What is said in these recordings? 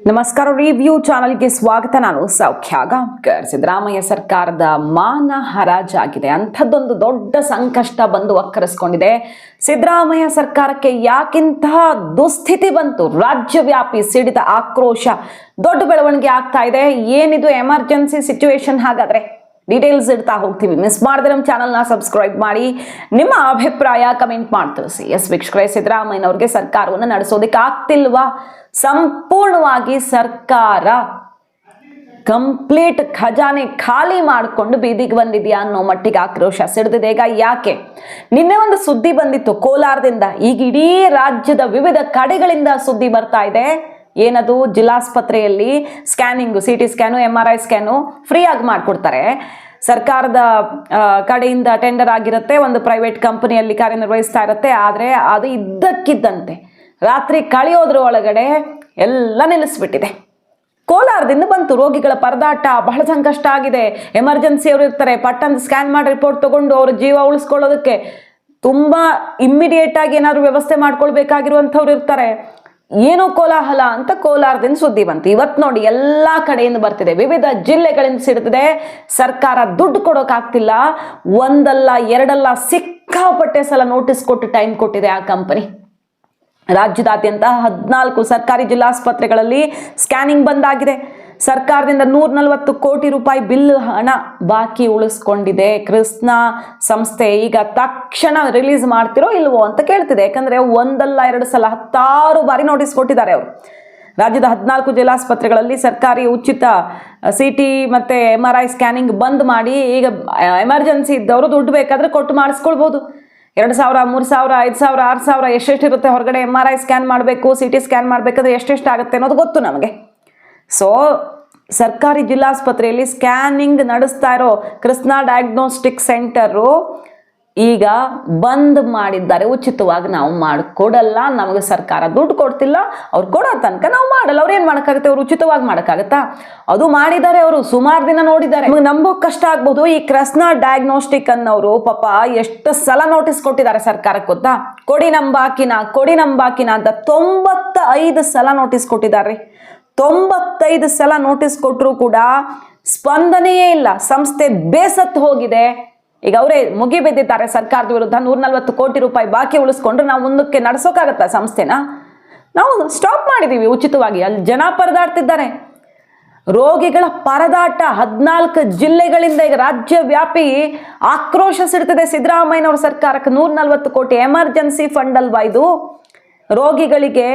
ನಮಸ್ಕಾರ. ರಿವ್ಯೂ ಚಾನಲ್ಗೆ ಸ್ವಾಗತ. ನಾನು ಸೌಖ್ಯ ಗಾಂವ್ಕರ್. ಸಿದ್ದರಾಮಯ್ಯ ಸರ್ಕಾರದ ಮಾನ ಹರಾಜಾಗಿದೆ. ಅಂಥದ್ದೊಂದು ದೊಡ್ಡ ಸಂಕಷ್ಟ ಬಂದು ಒಕ್ಕರಿಸ್ಕೊಂಡಿದೆ. ಸಿದ್ದರಾಮಯ್ಯ ಸರ್ಕಾರಕ್ಕೆ ಯಾಕಿಂತಹ ದುಸ್ಥಿತಿ ಬಂತು? ರಾಜ್ಯವ್ಯಾಪಿ ಸಿಡಿದ ಆಕ್ರೋಶ, ದೊಡ್ಡ ಬೆಳವಣಿಗೆ ಆಗ್ತಾ ಇದೆ. ಏನಿದು ಎಮರ್ಜೆನ್ಸಿ ಸಿಚುವೇಶನ್? ಹಾಗಾದ್ರೆ ಡೀಟೇಲ್ಸ್ ಇಡ್ತಾ ಹೋಗ್ತೀವಿ. ಮಿಸ್ ಮಾಡಿದ್ರೆ ನಮ್ಮ ಚಾನಲ್ನ ಸಬ್ಸ್ಕ್ರೈಬ್ ಮಾಡಿ, ನಿಮ್ಮ ಅಭಿಪ್ರಾಯ ಕಮೆಂಟ್ ಮಾಡಿ ತಿಳಿಸಿ. ಎಸ್ ವೀಕ್ಷಕರೇ, ಸಿದ್ದರಾಮಯ್ಯನವ್ರಿಗೆ ಸರ್ಕಾರವನ್ನು ನಡೆಸೋದಕ್ಕೆ ಆಗ್ತಿಲ್ವಾ? ಸಂಪೂರ್ಣವಾಗಿ ಸರ್ಕಾರ ಕಂಪ್ಲೀಟ್ ಖಜಾನೆ ಖಾಲಿ ಮಾಡಿಕೊಂಡು ಬೀದಿಗೆ ಬಂದಿದೆಯಾ ಅನ್ನೋ ಮಟ್ಟಿಗೆ ಆಕ್ರೋಶ ಸಿಡಿದಿದೆ. ಈಗ ಯಾಕೆ? ನಿನ್ನೆ ಒಂದು ಸುದ್ದಿ ಬಂದಿತ್ತು ಕೋಲಾರದಿಂದ. ಈಗ ಇಡೀ ರಾಜ್ಯದ ವಿವಿಧ ಕಡೆಗಳಿಂದ ಸುದ್ದಿ ಬರ್ತಾ ಇದೆ. ಏನದು? ಜಿಲ್ಲಾಸ್ಪತ್ರೆಯಲ್ಲಿ scanning, CT scan, MRI scan ಫ್ರೀಯಾಗಿ ಮಾಡಿಕೊಡ್ತಾರೆ. ಸರ್ಕಾರದ ಕಡೆಯಿಂದ ಟೆಂಡರ್ ಆಗಿರುತ್ತೆ, ಒಂದು ಪ್ರೈವೇಟ್ ಕಂಪನಿಯಲ್ಲಿ ಕಾರ್ಯನಿರ್ವಹಿಸ್ತಾ ಇರುತ್ತೆ. ಆದರೆ ಅದು ಇದ್ದಕ್ಕಿದ್ದಂತೆ ರಾತ್ರಿ ಕಳೆಯೋದ್ರ ಒಳಗಡೆ ಎಲ್ಲ ನಿಲ್ಲಿಸ್ಬಿಟ್ಟಿದೆ. ಕೋಲಾರದಿಂದ ಬಂತು. ರೋಗಿಗಳ ಪರದಾಟ, ಬಹಳ ಸಂಕಷ್ಟ ಆಗಿದೆ. ಎಮರ್ಜೆನ್ಸಿ ಅವರು ಇರ್ತಾರೆ, ಪಟ್ಟಂತ ಸ್ಕ್ಯಾನ್ ಮಾಡಿ ರಿಪೋರ್ಟ್ ತಗೊಂಡು ಅವ್ರ ಜೀವ ಉಳಿಸ್ಕೊಳ್ಳೋದಕ್ಕೆ ತುಂಬಾ ಇಮ್ಮಿಡಿಯೇಟ್ ಆಗಿ ಏನಾದ್ರು ವ್ಯವಸ್ಥೆ ಮಾಡ್ಕೊಳ್ಬೇಕಾಗಿರುವಂಥವ್ರು ಇರ್ತಾರೆ. ಏನೋ ಕೋಲಾಹಲ ಅಂತ ಕೋಲಾರದಿಂದ ಸುದ್ದಿ ಬಂತು. ಇವತ್ತು ನೋಡಿ ಎಲ್ಲಾ ಕಡೆಯಿಂದ ಬರ್ತಿದೆ, ವಿವಿಧ ಜಿಲ್ಲೆಗಳಿಂದ ಸಿಡ್ತಿದೆ. ಸರ್ಕಾರ ದುಡ್ಡು ಕೊಡೋಕ್ಕಾಗ್ತಿಲ್ಲ. ಒಂದಲ್ಲ ಎರಡಲ್ಲ ಸಿಕ್ಕಾಪಟ್ಟೆ ಸಲ ನೋಟಿಸ್ ಕೊಟ್ಟು ಟೈಮ್ ಕೊಟ್ಟಿದೆ ಆ ಕಂಪನಿ. ರಾಜ್ಯದಾದ್ಯಂತ 14 ಸರ್ಕಾರಿ ಜಿಲ್ಲಾಸ್ಪತ್ರೆಗಳಲ್ಲಿ ಸ್ಕ್ಯಾನಿಂಗ್ ಬಂದಾಗಿದೆ. ಸರ್ಕಾರದಿಂದ 140 ಕೋಟಿ ರೂಪಾಯಿ ಬಿಲ್ ಹಣ ಬಾಕಿ ಉಳಿಸ್ಕೊಂಡಿದೆ ಕೃಷ್ಣ ಸಂಸ್ಥೆ. ಈಗ ತಕ್ಷಣ ರಿಲೀಸ್ ಮಾಡ್ತಿರೋ ಇಲ್ವೋ ಅಂತ ಕೇಳ್ತಿದೆ. ಯಾಕಂದ್ರೆ ಒಂದಲ್ಲ ಎರಡು ಸಲ 10 ಬಾರಿ ನೋಟಿಸ್ ಕೊಟ್ಟಿದ್ದಾರೆ ಅವರು. ರಾಜ್ಯದ 14 ಜಿಲ್ಲಾಸ್ಪತ್ರೆಗಳಲ್ಲಿ ಸರ್ಕಾರಿ ಉಚಿತ CT ಮತ್ತೆ MRI ಸ್ಕ್ಯಾನಿಂಗ್ ಬಂದ್ ಮಾಡಿ, ಈಗ ಎಮರ್ಜೆನ್ಸಿ ಇದ್ದವರು ದುಡ್ಡು ಬೇಕಾದ್ರೆ ಕೊಟ್ಟು ಮಾಡಿಸ್ಕೊಳ್ಬಹುದು. 2,000, 3,000, 5,000, 6,000 ಎಷ್ಟೆಷ್ಟಿರುತ್ತೆ ಹೊರಗಡೆ. MRI ಸ್ಕ್ಯಾನ್ ಮಾಡಬೇಕು, CT ಸ್ಕ್ಯಾನ್ ಮಾಡಬೇಕಾದ್ರೆ ಎಷ್ಟೆಷ್ಟು ಆಗುತ್ತೆ ಅನ್ನೋದು ಗೊತ್ತು ನಮಗೆ. ಸೊ ಸರ್ಕಾರಿ ಜಿಲ್ಲಾಸ್ಪತ್ರೆಯಲ್ಲಿ ಸ್ಕ್ಯಾನಿಂಗ್ ನಡೆಸ್ತಾ ಇರೋ ಕೃಷ್ಣ ಡಯಾಗ್ನೋಸ್ಟಿಕ್ ಸೆಂಟರು ಈಗ ಬಂದ್ ಮಾಡಿದ್ದಾರೆ. ಉಚಿತವಾಗಿ ನಾವು ಮಾಡಿಕೊಡಲ್ಲ, ನಮಗೆ ಸರ್ಕಾರ ದುಡ್ಡು ಕೊಡ್ತಿಲ್ಲ, ಅವ್ರು ಕೊಡೋ ತನಕ ನಾವು ಮಾಡಲ್ಲ. ಅವ್ರು ಏನು ಮಾಡೋಕ್ಕಾಗುತ್ತೆ? ಅವ್ರು ಉಚಿತವಾಗಿ ಮಾಡೋಕ್ಕಾಗತ್ತಾ? ಅದು ಮಾಡಿದ್ದಾರೆ. ಅವರು ಸುಮಾರು ದಿನ ನೋಡಿದ್ದಾರೆ. ನಿಮ್ಗೆ ನಂಬೋಕ್ ಕಷ್ಟ ಆಗ್ಬೋದು. ಈ ಕೃಷ್ಣ ಡಯಾಗ್ನೋಸ್ಟಿಕ್ ಅನ್ನೋರು ಪಾಪ ಎಷ್ಟು ಸಲ ನೋಟಿಸ್ ಕೊಟ್ಟಿದ್ದಾರೆ ಸರ್ಕಾರಕ್ಕೆ ಗೊತ್ತಾ? ಕೊಡಿ ನಮ್ಮ ಬಾಕಿನ ಅಂತ 95 ಸಲ ನೋಟಿಸ್ ಕೊಟ್ಟಿದ್ದಾರೆ. 95 ಸಲ ನೋಟಿಸ್ ಕೊಟ್ಟರು ಕೂಡ ಸ್ಪಂದನೆಯೇ ಇಲ್ಲ. ಸಂಸ್ಥೆ ಬೇಸತ್ತು ಹೋಗಿದೆ. ಈಗ ಅವರೇ ಮುಗಿಬಿದ್ದಿದ್ದಾರೆ ಸರ್ಕಾರದ ವಿರುದ್ಧ. 140 ಕೋಟಿ ರೂಪಾಯಿ ಬಾಕಿ ಉಳಿಸ್ಕೊಂಡ್ರೆ ನಾವು ಮುಂದಕ್ಕೆ ನಡೆಸೋಕ್ಕಾಗತ್ತಾ ಸಂಸ್ಥೆನ? ನಾವು ಸ್ಟಾಪ್ ಮಾಡಿದೀವಿ ಉಚಿತವಾಗಿ. ಅಲ್ಲಿ ಜನ ಪರದಾಡ್ತಿದ್ದಾರೆ. ರೋಗಿಗಳ ಪರದಾಟ 14 ಜಿಲ್ಲೆಗಳಿಂದ ಈಗ ರಾಜ್ಯವ್ಯಾಪಿ ಆಕ್ರೋಶ ಸಿಡ್ತಿದೆ ಸಿದ್ದರಾಮಯ್ಯನವ್ರ ಸರ್ಕಾರಕ್ಕೆ. 140 ಕೋಟಿ ಎಮರ್ಜೆನ್ಸಿ ಫಂಡ್ ಅಲ್ವಾ ಇದು? ರೋಗಿಗಳಿಗೆ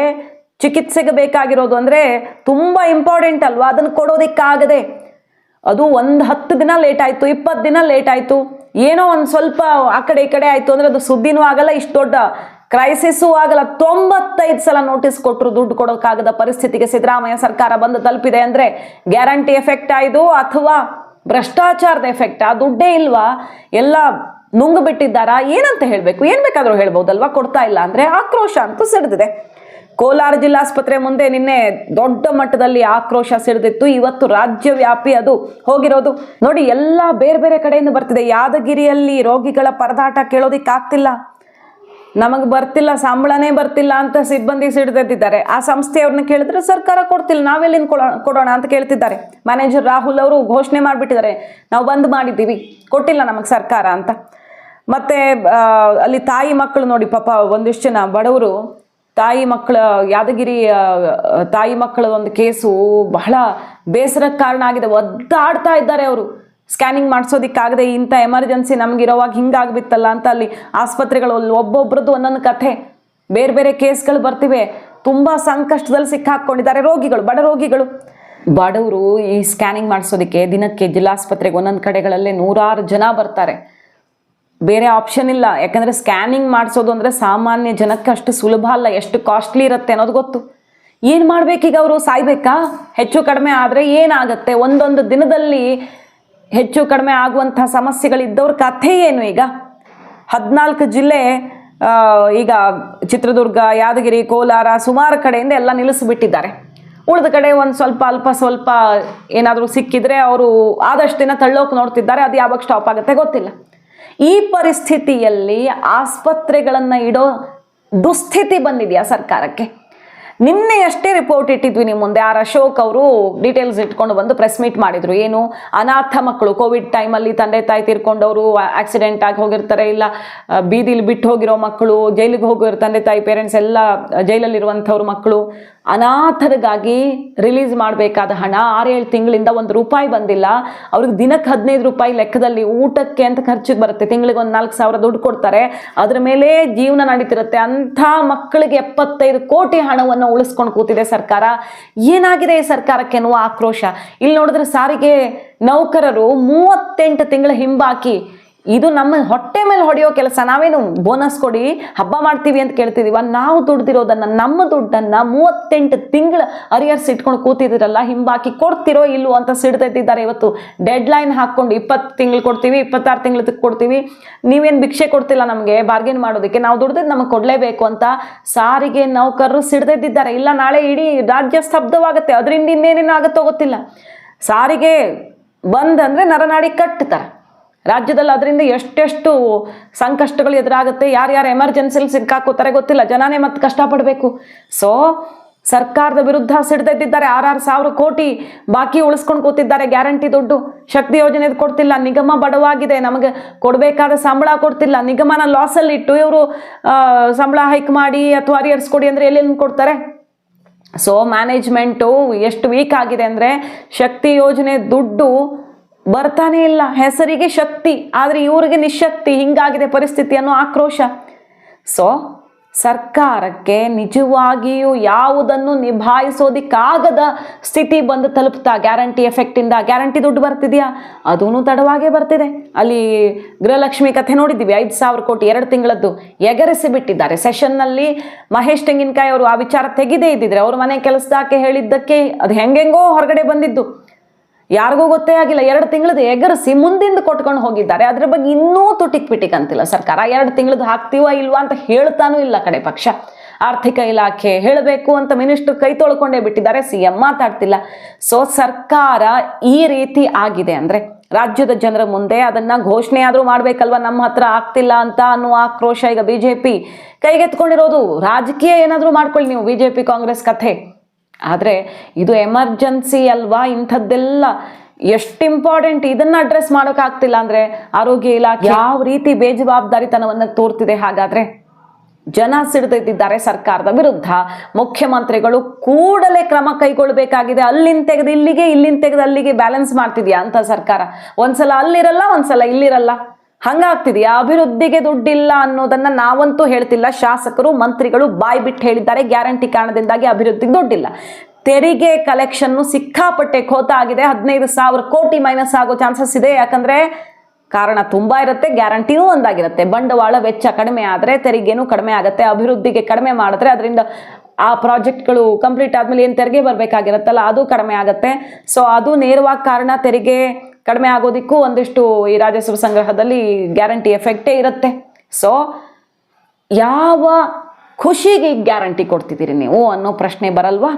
ಚಿಕಿತ್ಸೆಗೆ ಬೇಕಾಗಿರೋದು ಅಂದ್ರೆ ತುಂಬಾ ಇಂಪಾರ್ಟೆಂಟ್ ಅಲ್ವಾ? ಅದನ್ನು ಕೊಡೋದಿಕ್ಕಾಗದೆ ಅದು ಒಂದು 10 ದಿನ ಲೇಟ್ ಆಯ್ತು, 20 ದಿನ ಲೇಟ್ ಆಯ್ತು, ಏನೋ ಒಂದು ಸ್ವಲ್ಪ ಆ ಕಡೆ ಈ ಕಡೆ ಆಯ್ತು ಅಂದ್ರೆ ಅದು ಸುದ್ದಿನೂ ಆಗಲ್ಲ, ಇಷ್ಟು ದೊಡ್ಡ ಕ್ರೈಸಿಸ್ಸೂ ಆಗಲ್ಲ. 95 ಸಲ ನೋಟಿಸ್ ಕೊಟ್ಟರು ದುಡ್ಡು ಕೊಡೋಕ್ಕಾಗದ ಪರಿಸ್ಥಿತಿಗೆ ಸಿದ್ದರಾಮಯ್ಯ ಸರ್ಕಾರ ಬಂದು ತಲುಪಿದೆ. ಅಂದ್ರೆ ಗ್ಯಾರಂಟಿ ಎಫೆಕ್ಟ್ ಆಯ್ತು ಅಥವಾ ಭ್ರಷ್ಟಾಚಾರದ ಎಫೆಕ್ಟ್? ಆ ದುಡ್ಡೇ ಇಲ್ವಾ? ಎಲ್ಲ ನುಂಗು ಬಿಟ್ಟಿದ್ದಾರಾ? ಏನಂತ ಹೇಳ್ಬೇಕು? ಏನ್ ಬೇಕಾದ್ರೂ ಹೇಳ್ಬೋದಲ್ವಾ? ಕೊಡ್ತಾ ಇಲ್ಲ ಅಂದ್ರೆ ಆಕ್ರೋಶ ಅಂತೂ ಸಿಡಿದಿದೆ. ಕೋಲಾರ ಜಿಲ್ಲಾಸ್ಪತ್ರೆ ಮುಂದೆ ನಿನ್ನೆ ದೊಡ್ಡ ಮಟ್ಟದಲ್ಲಿ ಆಕ್ರೋಶ ಸಿಡಿದಿತ್ತು. ಇವತ್ತು ರಾಜ್ಯವ್ಯಾಪಿ ಅದು ಹೋಗಿರೋದು. ನೋಡಿ, ಎಲ್ಲ ಬೇರೆ ಬೇರೆ ಕಡೆಯಿಂದ ಬರ್ತಿದೆ. ಯಾದಗಿರಿಯಲ್ಲಿ ರೋಗಿಗಳ ಪರದಾಟ ಕೇಳೋದಿಕ್ಕಾಗ್ತಿಲ್ಲ, ನಮಗೆ ಬರ್ತಿಲ್ಲ, ಸಂಬಳನೇ ಬರ್ತಿಲ್ಲ ಅಂತ ಸಿಬ್ಬಂದಿ ಸಿಡಿದಿದ್ದಾರೆ. ಆ ಸಂಸ್ಥೆಯವ್ರನ್ನ ಕೇಳಿದ್ರೆ ಸರ್ಕಾರ ಕೊಡ್ತಿಲ್ಲ, ನಾವೆಲ್ಲಿಂದ ಕೊಡೋಣ ಅಂತ ಕೇಳ್ತಿದ್ದಾರೆ. ಮ್ಯಾನೇಜರ್ ರಾಹುಲ್ ಅವರು ಘೋಷಣೆ ಮಾಡಿಬಿಟ್ಟಿದ್ದಾರೆ, ನಾವು ಬಂದ್ ಮಾಡಿದ್ದೀವಿ, ಕೊಟ್ಟಿಲ್ಲ ನಮಗೆ ಸರ್ಕಾರ ಅಂತ. ಮತ್ತೆ ಅಲ್ಲಿ ತಾಯಿ ಮಕ್ಕಳು ನೋಡಿ ಪಾಪ, ಒಂದಿಷ್ಟು ಜನ ಬಡವರು ತಾಯಿ ಮಕ್ಕಳ, ಯಾದಗಿರಿ ತಾಯಿ ಮಕ್ಕಳ ಒಂದು ಕೇಸು ಬಹಳ ಬೇಸರಕ್ಕೆ ಕಾರಣ ಆಗಿದೆ. ಒದ್ದಾಡ್ತಾ ಇದ್ದಾರೆ ಅವರು. ಸ್ಕ್ಯಾನಿಂಗ್ ಮಾಡಿಸೋದಿಕ್ಕಾಗದೆ ಇಂಥ ಎಮರ್ಜೆನ್ಸಿ ನಮಗಿರೋವಾಗ ಹಿಂಗಾಗ್ಬಿತ್ತಲ್ಲ ಅಂತ ಅಲ್ಲಿ ಆಸ್ಪತ್ರೆಗಳಲ್ಲಿ ಒಬ್ಬೊಬ್ರದ್ದು ಒಂದೊಂದು ಕಥೆ, ಬೇರೆ ಬೇರೆ ಕೇಸ್ಗಳು ಬರ್ತಿವೆ. ತುಂಬ ಸಂಕಷ್ಟದಲ್ಲಿ ಸಿಕ್ಕಾಕೊಂಡಿದ್ದಾರೆ ರೋಗಿಗಳು, ಬಡ ರೋಗಿಗಳು. ಬಡವರು ಈ ಸ್ಕ್ಯಾನಿಂಗ್ ಮಾಡಿಸೋದಕ್ಕೆ ದಿನಕ್ಕೆ ಜಿಲ್ಲಾಸ್ಪತ್ರೆಗೆ ಒಂದೊಂದು ಕಡೆಗಳಲ್ಲೇ 100 ಜನ ಬರ್ತಾರೆ. ಬೇರೆ ಆಪ್ಷನ್ ಇಲ್ಲ. ಯಾಕಂದರೆ ಸ್ಕ್ಯಾನಿಂಗ್ ಮಾಡಿಸೋದು ಅಂದರೆ ಸಾಮಾನ್ಯ ಜನಕ್ಕೆ ಅಷ್ಟು ಸುಲಭ ಅಲ್ಲ, ಎಷ್ಟು ಕಾಸ್ಟ್ಲಿ ಇರುತ್ತೆ ಅನ್ನೋದು ಗೊತ್ತು. ಏನು ಮಾಡಬೇಕೀಗ? ಅವರು ಸಾಯ್ಬೇಕಾ? ಹೆಚ್ಚು ಕಡಿಮೆ ಆದರೆ ಏನಾಗುತ್ತೆ? ಒಂದೊಂದು ದಿನದಲ್ಲಿ ಹೆಚ್ಚು ಕಡಿಮೆ ಆಗುವಂಥ ಸಮಸ್ಯೆಗಳಿದ್ದವ್ರ ಕಥೆ ಏನು? ಈಗ 14 ಜಿಲ್ಲೆ, ಈಗ ಚಿತ್ರದುರ್ಗ, ಯಾದಗಿರಿ, ಕೋಲಾರ ಸುಮಾರು ಕಡೆಯಿಂದ ಎಲ್ಲ ನಿಲ್ಲಿಸಿಬಿಟ್ಟಿದ್ದಾರೆ. ಉಳಿದ ಕಡೆ ಒಂದು ಸ್ವಲ್ಪ ಅಲ್ಪ ಸ್ವಲ್ಪ ಏನಾದರೂ ಸಿಕ್ಕಿದ್ರೆ ಅವರು ಆದಷ್ಟು ದಿನ ತಳ್ಳೋಕೆ ನೋಡ್ತಿದ್ದಾರೆ. ಅದು ಯಾವಾಗ ಸ್ಟಾಪ್ ಆಗುತ್ತೆ ಗೊತ್ತಿಲ್ಲ. ಈ ಪರಿಸ್ಥಿತಿಯಲ್ಲಿ ಆಸ್ಪತ್ರೆಗಳನ್ನು ಇಡೋ ದುಸ್ಥಿತಿ ಬಂದಿದೆಯಾ ಸರ್ಕಾರಕ್ಕೆ? ನಿನ್ನೆ ಅಷ್ಟೇ ರಿಪೋರ್ಟ್ ಇಟ್ಟಿದ್ವಿ ನಿಮ್ಮ ಮುಂದೆ. ಆರ್ ಅಶೋಕ್ ಅವರು ಡೀಟೇಲ್ಸ್ ಇಟ್ಕೊಂಡು ಬಂದು ಪ್ರೆಸ್ ಮೀಟ್ ಮಾಡಿದ್ರು. ಏನು, ಅನಾಥ ಮಕ್ಕಳು ಕೋವಿಡ್ ಟೈಮಲ್ಲಿ ತಂದೆ ತಾಯಿ ತೀರ್ಕೊಂಡವರು, ಆಕ್ಸಿಡೆಂಟ್ ಆಗಿ ಹೋಗಿರ್ತಾರೆ, ಇಲ್ಲ ಬೀದಿಲಿ ಬಿಟ್ಟು ಹೋಗಿರೋ ಮಕ್ಕಳು, ಜೈಲಿಗೆ ಹೋಗಿರೋ ತಂದೆ ತಾಯಿ ಪೇರೆಂಟ್ಸ್ ಎಲ್ಲ ಜೈಲಲ್ಲಿರುವಂಥವ್ರ ಮಕ್ಕಳು, ಅನಾಥರಿಗಾಗಿ ರಿಲೀಸ್ ಮಾಡಬೇಕಾದ ಹಣ 6-7 ತಿಂಗಳಿಂದ ₹1 ಬಂದಿಲ್ಲ. ಅವ್ರಿಗೆ ದಿನಕ್ಕೆ ₹15 ಲೆಕ್ಕದಲ್ಲಿ ಊಟಕ್ಕೆ ಅಂತ ಖರ್ಚಿಗೆ ಬರುತ್ತೆ. ತಿಂಗಳಿಗೆ ಒಂದು 4,000 ದುಡ್ಡು ಕೊಡ್ತಾರೆ, ಅದ್ರ ಮೇಲೆ ಜೀವನ ನಡೀತಿರುತ್ತೆ. ಅಂಥ ಮಕ್ಕಳಿಗೆ 75 ಕೋಟಿ ಹಣವನ್ನು ಉಳಿಸ್ಕೊಂಡು ಕೂತಿದೆ ಸರ್ಕಾರ. ಏನಾಗಿದೆ ಈ ಸರ್ಕಾರಕ್ಕೆ ಅನ್ನುವ ಆಕ್ರೋಶ. ಇಲ್ಲಿ ನೋಡಿದ್ರೆ ಸಾರಿಗೆ ನೌಕರರು 38 ತಿಂಗಳ ಹಿಂಬಾಕಿ. ಇದು ನಮ್ಮ ಹೊಟ್ಟೆ ಮೇಲೆ ಹೊಡೆಯೋ ಕೆಲಸ. ನಾವೇನು ಬೋನಸ್ ಕೊಡಿ ಹಬ್ಬ ಮಾಡ್ತೀವಿ ಅಂತ ಕೇಳ್ತಿದೀವ? ನಾವು ದುಡ್ದಿರೋದನ್ನ, ನಮ್ಮ ದುಡ್ಡನ್ನ 38 ತಿಂಗಳ ಅರಿಯರ್ಸ್ ಇಟ್ಕೊಂಡು ಕೂತಿದಿರಲ್ಲ, ಹಿಂಬಾಕಿ ಕೊಡ್ತಿರೋ ಇಲ್ವೋ ಅಂತ ಸಿಡ್ತಿದ್ದಾರೆ. ಇವತ್ತು ಡೆಡ್ ಲೈನ್ ಹಾಕೊಂಡು 20 ತಿಂಗಳು ಕೊಡ್ತೀವಿ, 26 ತಿಂಗಳು ಕೊಡ್ತೀವಿ, ನೀವೇನು ಭಿಕ್ಷೆ ಕೊಡ್ತಿಲ್ಲ ನಮಗೆ ಬಾರ್ಗೇನ್ ಮಾಡೋದಕ್ಕೆ, ನಾವು ದುಡ್ದಿದ್ದು ನಮಗೆ ಕೊಡಲೇಬೇಕು ಅಂತ ಸಾರಿಗೆ ನೌಕರರು ಸಿಡ್ದಿದ್ದಾರೆ. ಇಲ್ಲ ನಾಳೆ ಇಡೀ ರಾಜ್ಯ ಸ್ತಬ್ಧವಾಗುತ್ತೆ, ಅದರಿಂದ ಇನ್ನೇನೇನು ಆಗುತ್ತೋ ಗೊತ್ತಿಲ್ಲ. ಸಾರಿಗೆ ಬಂದ್ ಅಂದ್ರೆ ನರನಾಡಿ ಕಟ್ತಾರೆ ರಾಜ್ಯದಲ್ಲಿ. ಅದರಿಂದ ಎಷ್ಟೆಷ್ಟು ಸಂಕಷ್ಟಗಳು ಎದುರಾಗುತ್ತೆ, ಯಾರ್ಯಾರು ಎಮರ್ಜೆನ್ಸಿಲಿ ಸಿಕ್ಕಾಕೋತಾರೆ ಗೊತ್ತಿಲ್ಲ, ಜನನೇ ಮತ್ತೆ ಕಷ್ಟಪಡಬೇಕು. ಸೊ ಸರ್ಕಾರದ ವಿರುದ್ಧ ಸಿಡ್ದಿದ್ದಾರೆ. 6,000 ಕೋಟಿ ಬಾಕಿ ಉಳಿಸ್ಕೊಂಡು ಕೂತಿದ್ದಾರೆ. ಗ್ಯಾರಂಟಿ ದುಡ್ಡು, ಶಕ್ತಿ ಯೋಜನೆ ಕೊಡ್ತಿಲ್ಲ, ನಿಗಮ ಬಡವಾಗಿದೆ, ನಮಗೆ ಕೊಡಬೇಕಾದ ಸಂಬಳ ಕೊಡ್ತಿಲ್ಲ, ನಿಗಮನ ಲಾಸಲ್ಲಿ ಇಟ್ಟು ಇವರು ಸಂಬಳ ಹೈಕ್ ಮಾಡಿ ಅಥವಾ ಅರಿಯರ್ಸ್ ಕೊಡಿ ಅಂದರೆ ಎಲ್ಲೆಲ್ಲಿ ಕೊಡ್ತಾರೆ? ಸೊ ಮ್ಯಾನೇಜ್ಮೆಂಟು ಎಷ್ಟು ವೀಕ್ ಆಗಿದೆ ಅಂದರೆ, ಶಕ್ತಿ ಯೋಜನೆ ದುಡ್ಡು ಬರ್ತಾನೆ ಇಲ್ಲ, ಹೆಸರಿಗೆ ಶಕ್ತಿ ಆದರೆ ಇವ್ರಿಗೆ ನಿಶಕ್ತಿ, ಹಿಂಗಾಗಿದೆ ಪರಿಸ್ಥಿತಿ ಅನ್ನೋ ಆಕ್ರೋಶ. ಸೊ ಸರ್ಕಾರಕ್ಕೆ ನಿಜವಾಗಿಯೂ ಯಾವುದನ್ನು ನಿಭಾಯಿಸೋದಿಕ್ಕಾಗದ ಸ್ಥಿತಿ ಬಂದು ತಲುಪ್ತಾ. ಗ್ಯಾರಂಟಿ ಎಫೆಕ್ಟಿಂದ ಗ್ಯಾರಂಟಿ ದುಡ್ಡು ಬರ್ತಿದೆಯಾ? ಅದೂ ತಡವಾಗೇ ಬರ್ತಿದೆ. ಅಲ್ಲಿ ಗೃಹಲಕ್ಷ್ಮಿ ಕಥೆ ನೋಡಿದ್ದೀವಿ, 5,000 ಕೋಟಿ 2 ತಿಂಗಳದ್ದು ಎಗರಿಸಿ ಬಿಟ್ಟಿದ್ದಾರೆ. ಸೆಷನ್ನಲ್ಲಿ ಮಹೇಶ್ ತೆಂಗಿನಕಾಯಿ ಅವರು ಆ ವಿಚಾರ ತೆಗೆದೇ ಇದ್ದಿದ್ರೆ, ಅವ್ರ ಮನೆ ಕೆಲಸದಾಕೆ ಹೇಳಿದ್ದಕ್ಕೆ ಅದು ಹೆಂಗೆಂಗೋ ಹೊರಗಡೆ ಬಂದಿದ್ದು, ಯಾರಿಗೂ ಗೊತ್ತೇ ಆಗಿಲ್ಲ. 2 ತಿಂಗಳದ್ದು ಎಗರಿಸಿ ಮುಂದಿಂದ ಕೊಟ್ಕೊಂಡು ಹೋಗಿದ್ದಾರೆ. ಅದ್ರ ಬಗ್ಗೆ ಇನ್ನೂ ತುಟಿಕ್ ಪಿಟಿಕ್ ಅಂತಿಲ್ಲ ಸರ್ಕಾರ. 2 ತಿಂಗಳದ್ದು ಹಾಕ್ತೀವ ಇಲ್ವಾ ಅಂತ ಹೇಳ್ತಾನೂ ಇಲ್ಲ ಕಡೆ ಪಕ್ಷ. ಆರ್ಥಿಕ ಇಲಾಖೆ ಹೇಳಬೇಕು ಅಂತ ಮಿನಿಸ್ಟರ್ ಕೈ ತೊಳ್ಕೊಂಡೇ ಬಿಟ್ಟಿದ್ದಾರೆ, CM ಮಾತಾಡ್ತಿಲ್ಲ. ಸೊ ಸರ್ಕಾರ ಈ ರೀತಿ ಆಗಿದೆ ಅಂದ್ರೆ ರಾಜ್ಯದ ಜನರ ಮುಂದೆ ಅದನ್ನ ಘೋಷಣೆ ಆದ್ರೂ ಮಾಡ್ಬೇಕಲ್ವಾ, ನಮ್ಮ ಹತ್ರ ಆಗ್ತಿಲ್ಲ ಅಂತ ಅನ್ನುವ ಆಕ್ರೋಶ ಈಗ ಬಿಜೆಪಿ ಕೈಗೆತ್ಕೊಂಡಿರೋದು. ರಾಜಕೀಯ ಏನಾದ್ರೂ ಮಾಡ್ಕೊಳ್ಳಿ ನೀವು, ಬಿಜೆಪಿ ಕಾಂಗ್ರೆಸ್ ಕಥೆ. ಆದರೆ ಇದು ಎಮರ್ಜೆನ್ಸಿ ಅಲ್ವಾ? ಇಂಥದ್ದೆಲ್ಲ ಎಷ್ಟು ಇಂಪಾರ್ಟೆಂಟ್, ಇದನ್ನ ಅಡ್ರೆಸ್ ಮಾಡೋಕ್ಕಾಗ್ತಿಲ್ಲ ಅಂದ್ರೆ ಆರೋಗ್ಯ ಇಲಾಖೆ ಯಾವ ರೀತಿ ಬೇಜವಾಬ್ದಾರಿತನವನ್ನು ತೋರ್ತಿದೆ. ಹಾಗಾದ್ರೆ ಜನ ಸಿಡಿದಿದ್ದಾರೆ ಸರ್ಕಾರದ ವಿರುದ್ಧ. ಮುಖ್ಯಮಂತ್ರಿಗಳು ಕೂಡಲೇ ಕ್ರಮ ಕೈಗೊಳ್ಳಬೇಕಾಗಿದೆ. ಅಲ್ಲಿಂದ ತೆಗೆದು ಇಲ್ಲಿಗೆ, ಇಲ್ಲಿಂದ ತೆಗೆದು ಅಲ್ಲಿಗೆ ಬ್ಯಾಲೆನ್ಸ್ ಮಾಡ್ತಿದ್ಯಾ ಅಂತ ಸರ್ಕಾರ? ಒಂದ್ಸಲ ಅಲ್ಲಿರಲ್ಲ, ಒಂದ್ಸಲ ಇಲ್ಲಿರಲ್ಲ, ಹಂಗಾಗ್ತಿದೆಯಾ? ಅಭಿವೃದ್ಧಿಗೆ ದುಡ್ಡಿಲ್ಲ ಅನ್ನೋದನ್ನ ನಾವಂತೂ ಹೇಳ್ತಿಲ್ಲ, ಶಾಸಕರು ಮಂತ್ರಿಗಳು ಬಾಯಿ ಬಿಟ್ಟು ಹೇಳಿದ್ದಾರೆ. ಗ್ಯಾರಂಟಿ ಕಾರಣದಿಂದಾಗಿ ಅಭಿವೃದ್ಧಿಗೆ ದುಡ್ಡಿಲ್ಲ. ತೆರಿಗೆ ಕಲೆಕ್ಷನ್ನು ಸಿಕ್ಕಾಪಟ್ಟೆ ಖೋತ ಆಗಿದೆ. 15,000 ಕೋಟಿ ಮೈನಸ್ ಆಗೋ ಚಾನ್ಸಸ್ ಇದೆ. ಯಾಕಂದ್ರೆ ಕಾರಣ ತುಂಬಾ ಇರುತ್ತೆ, ಗ್ಯಾರಂಟಿನೂ ಒಂದಾಗಿರುತ್ತೆ. ಬಂಡವಾಳ ವೆಚ್ಚ ಕಡಿಮೆ ಆದರೆ ತೆರಿಗೆನೂ ಕಡಿಮೆ ಆಗುತ್ತೆ. ಅಭಿವೃದ್ಧಿಗೆ ಕಡಿಮೆ ಮಾಡಿದ್ರೆ ಅದರಿಂದ ಆ ಪ್ರಾಜೆಕ್ಟ್ಗಳು ಕಂಪ್ಲೀಟ್ ಆದ್ಮೇಲೆ ಏನು ತೆರಿಗೆ ಬರಬೇಕಾಗಿರುತ್ತಲ್ಲ ಅದು ಕಡಿಮೆ ಆಗುತ್ತೆ. ಸೊ ಅದು ನೇರವಾಗಿ ಕಾರಣ. ತೆರಿಗೆ ಕಡಿಮೆ ಆಗೋದಕ್ಕೂ ಒಂದಿಷ್ಟು ಈ ರಾಜಸ್ವ ಸಂಗ್ರಹದಲ್ಲಿ ಗ್ಯಾರಂಟಿ ಎಫೆಕ್ಟೇ ಇರುತ್ತೆ. ಸೊ ಯಾವ ಖುಷಿಗೆ ಈ ಗ್ಯಾರಂಟಿ ಕೊಡ್ತಿದ್ದೀರಿ ನೀವು ಅನ್ನೋ ಪ್ರಶ್ನೆ ಬರಲ್ವಾ?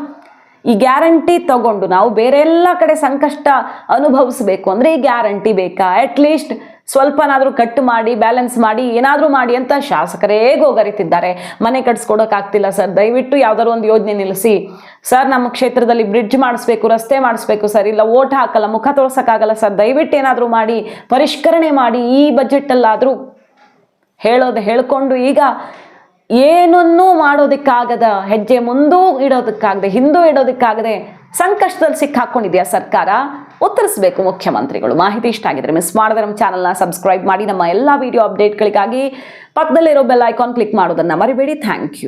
ಈ ಗ್ಯಾರಂಟಿ ತಗೊಂಡು ನಾವು ಬೇರೆ ಎಲ್ಲ ಕಡೆ ಸಂಕಷ್ಟ ಅನುಭವಿಸಬೇಕು ಅಂದರೆ ಈ ಗ್ಯಾರಂಟಿ ಬೇಕಾ? ಅಟ್ಲೀಸ್ಟ್ ಸ್ವಲ್ಪನಾದರೂ ಕಟ್ ಮಾಡಿ ಬ್ಯಾಲೆನ್ಸ್ ಮಾಡಿ ಏನಾದರೂ ಮಾಡಿ ಅಂತ ಶಾಸಕರೇ ಗೋಗರಿತಿದ್ದಾರೆ. ಮನೆ ಕಟ್ಸ್ಕೊಡೋಕ್ಕಾಗ್ತಿಲ್ಲ ಸರ್, ದಯವಿಟ್ಟು ಯಾವ್ದಾದ್ರು ಒಂದು ಯೋಜನೆ ನಿಲ್ಲಿಸಿ ಸರ್, ನಮ್ಮ ಕ್ಷೇತ್ರದಲ್ಲಿ ಬ್ರಿಡ್ಜ್ ಮಾಡಿಸ್ಬೇಕು, ರಸ್ತೆ ಮಾಡಿಸ್ಬೇಕು ಸರ್, ಇಲ್ಲ ಓಟ್ ಹಾಕಲ್ಲ, ಮುಖ ತೋರ್ಸೋಕ್ಕಾಗಲ್ಲ ಸರ್, ದಯವಿಟ್ಟು ಏನಾದರೂ ಮಾಡಿ ಪರಿಷ್ಕರಣೆ ಮಾಡಿ ಈ ಬಜೆಟಲ್ಲಾದರೂ ಹೇಳೋದು ಹೇಳ್ಕೊಂಡು ಈಗ ಏನನ್ನೂ ಮಾಡೋದಕ್ಕಾಗದ, ಹೆಜ್ಜೆ ಮುಂದೂ ಇಡೋದಕ್ಕಾಗದೆ ಹಿಂದೂ ಇಡೋದಕ್ಕಾಗದೆ ಸಂಕಷ್ಟದಲ್ಲಿ ಸಿಕ್ಕಾಕೊಂಡಿದೆಯಾ ಸರ್ಕಾರ? ಉತ್ತರಿಸಬೇಕು ಮುಖ್ಯಮಂತ್ರಿಗಳು. ಮಾಹಿತಿ ಇಷ್ಟ ಆಗಿದ್ರೆ ಮಿಸ್ ಮಾಡಿದ್ರೆ ನಮ್ಮ ಚಾನಲ್ನ ಸಬ್ಸ್ಕ್ರೈಬ್ ಮಾಡಿ. ನಮ್ಮ ಎಲ್ಲ ವಿಡಿಯೋ ಅಪ್ಡೇಟ್ಗಳಿಗಾಗಿ ಪಕ್ಕದಲ್ಲಿರೋ ಬೆಲ್ ಐಕಾನ್ ಕ್ಲಿಕ್ ಮಾಡೋದನ್ನ ಮರಿಬೇಡಿ. Thank you.